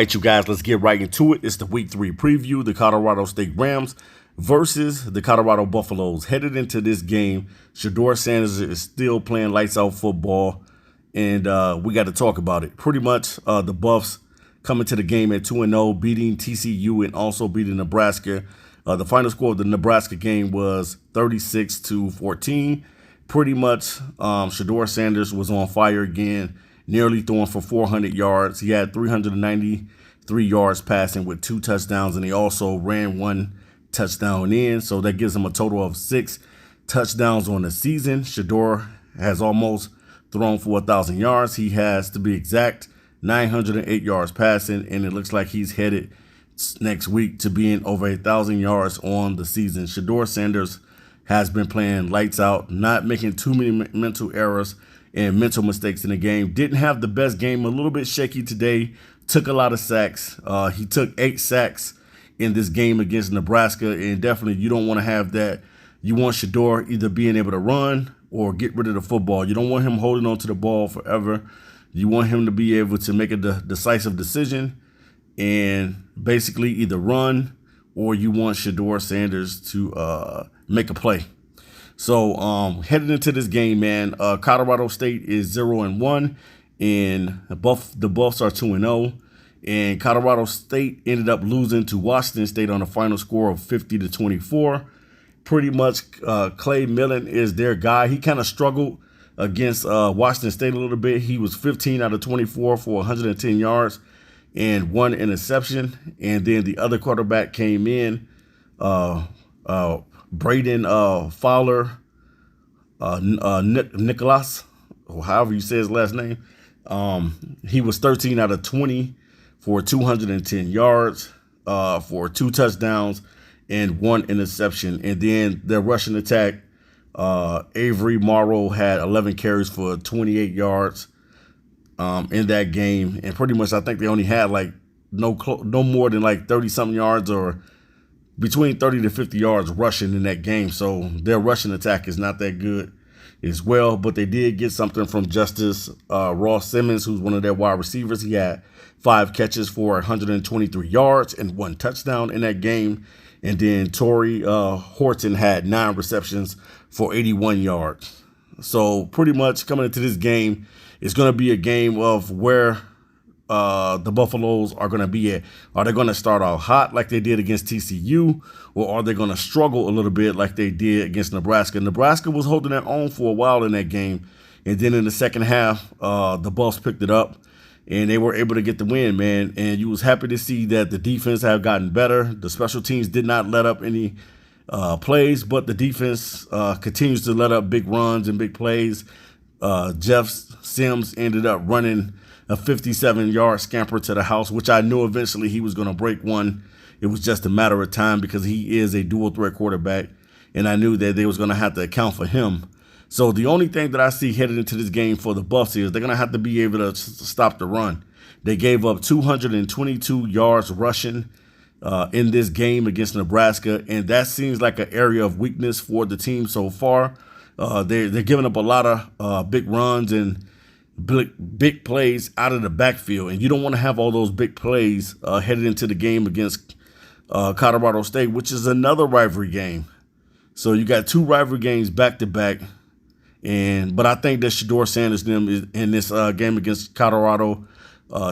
right, you guys, let's get right into it. It's the Week 3 preview. The Colorado State Rams versus the Colorado Buffaloes. Headed into this game, Shedeur Sanders is still playing lights out football, and we got to talk about it. Pretty much the Buffs coming to the game at 2-0, beating TCU and also beating Nebraska. The final score of the Nebraska game was 36-14. Pretty much Shedeur Sanders was on fire again, nearly throwing for 400 yards. He had 393 yards passing with 2 touchdowns, and he also ran 1 touchdown in. So that gives him a total of 6 touchdowns on the season. Shedeur has almost thrown for 1,000 yards. He has, to be exact, 908 yards passing, and it looks like he's headed next week to being over 1,000 yards on the season. Shedeur Sanders has been playing lights out, not making too many mental errors and mental mistakes in the game. Didn't have the best game, a little bit shaky today. Took a lot of sacks. He took 8 sacks in this game against Nebraska, and definitely you don't want to have that. You want Shedeur either being able to run or get rid of the football. You don't want him holding on to the ball forever. You want him to be able to make a decisive decision and basically either run, or you want Shedeur Sanders to make a play. So heading into this game, man, Colorado State is 0-1, and the Buffs are 2-0. And Colorado State ended up losing to Washington State on a final score of 50-24. Pretty much Clay Millen is their guy. He kind of struggled against Washington State a little bit. He was 15 out of 24 for 110 yards and 1 interception. And then the other quarterback came in, Braden Fowler, Nicholas, or however you say his last name. He was 13 out of 20 for 210 yards, for 2 touchdowns and 1 interception. And then their rushing attack, Avery Morrow had 11 carries for 28 yards in that game. And pretty much I think they only had like no more than like 30-something yards, or between 30 to 50 yards rushing in that game. So their rushing attack is not that good as well. But they did get something from Justice Ross Simmons, who's one of their wide receivers. He had 5 catches for 123 yards and 1 touchdown in that game. And then Torrey Horton had 9 receptions for 81 yards. So pretty much coming into this game, it's going to be a game of where the Buffaloes are going to be at. Are they going to start out hot like they did against TCU, or are they going to struggle a little bit like they did against Nebraska? Nebraska was holding their own for a while in that game, and then in the second half, the Buffs picked it up, and they were able to get the win, man. And you was happy to see that the defense have gotten better. The special teams did not let up any plays, but the defense continues to let up big runs and big plays. Jeff Sims ended up running a 57-yard scamper to the house, which I knew eventually he was going to break one. It was just a matter of time because he is a dual-threat quarterback, and I knew that they was going to have to account for him. So the only thing that I see headed into this game for the Buffs is they're going to have to be able to stop the run. They gave up 222 yards rushing in this game against Nebraska, and that seems like an area of weakness for the team so far. They're giving up a lot of big runs and big plays out of the backfield, and you don't want to have all those big plays headed into the game against Colorado State, which is another rivalry game. So you got 2 rivalry games back to back, but I think that Shedeur Sanders them is in this game against Colorado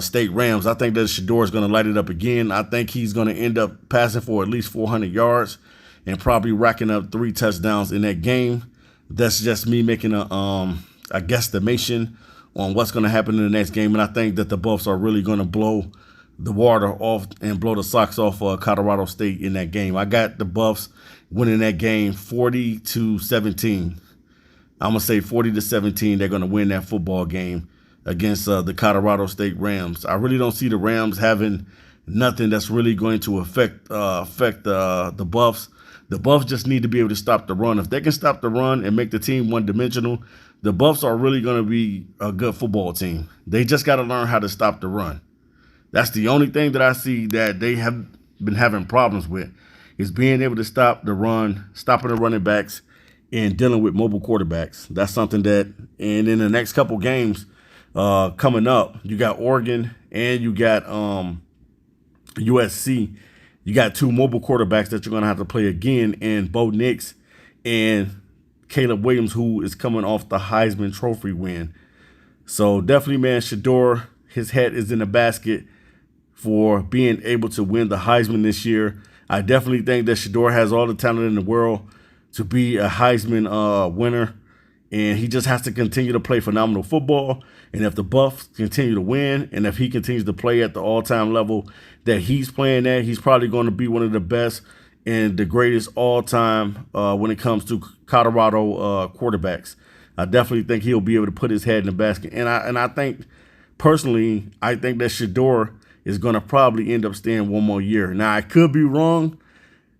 State Rams. I think that Shedeur is going to light it up again. I think he's going to end up passing for at least 400 yards and probably racking up 3 touchdowns in that game. That's just me making a guesstimation on what's going to happen in the next game. And I think that the Buffs are really going to blow the water off and blow the socks off Colorado State in that game. I got the Buffs winning that game 40-17. I'm going to say 40-17. They're going to win that football game against the Colorado State Rams. I really don't see the Rams having nothing that's really going to affect the Buffs. The Buffs just need to be able to stop the run. If they can stop the run and make the team one-dimensional, the Buffs are really going to be a good football team. They just got to learn how to stop the run. That's the only thing that I see that they have been having problems with, is being able to stop the run, stopping the running backs, and dealing with mobile quarterbacks. That's something that, and in the next couple games coming up, you got Oregon and you got USC. You got two mobile quarterbacks that you're going to have to play again, and Bo Nix and Caleb Williams, who is coming off the Heisman Trophy win. So definitely, man, Shedeur, his head is in the basket for being able to win the Heisman this year. I definitely think that Shedeur has all the talent in the world to be a Heisman winner, and he just has to continue to play phenomenal football. And if the Buffs continue to win, and if he continues to play at the all-time level that he's playing at, he's probably going to be one of the best and the greatest all-time when it comes to Colorado quarterbacks. I definitely think he'll be able to put his head in the basket. And I think, personally, I think that Shedeur is going to probably end up staying one more year. Now, I could be wrong,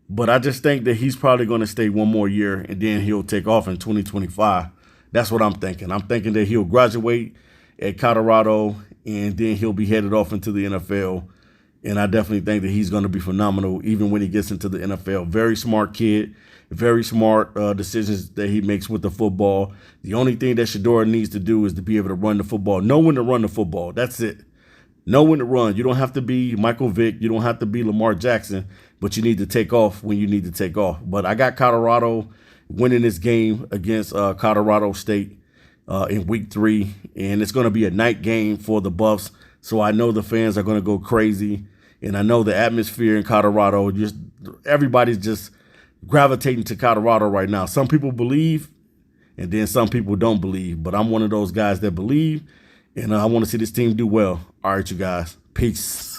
but I just think that he's probably going to stay one more year, and then he'll take off in 2025. That's what I'm thinking. I'm thinking that he'll graduate at Colorado, and then he'll be headed off into the NFL. And I definitely think that he's going to be phenomenal even when he gets into the NFL. Very smart kid, very smart decisions that he makes with the football. The only thing that Shedeur needs to do is to be able to run the football. Know when to run the football. That's it. Know when to run. You don't have to be Michael Vick. You don't have to be Lamar Jackson, but you need to take off when you need to take off. But I got Colorado winning this game against Colorado State in week 3, and it's going to be a night game for the Buffs. So I know the fans are going to go crazy, and I know the atmosphere in Colorado, just everybody's just gravitating to Colorado right now. Some people believe, and then some people don't believe, but I'm one of those guys that believe, and I want to see this team do well. All right, you guys. Peace.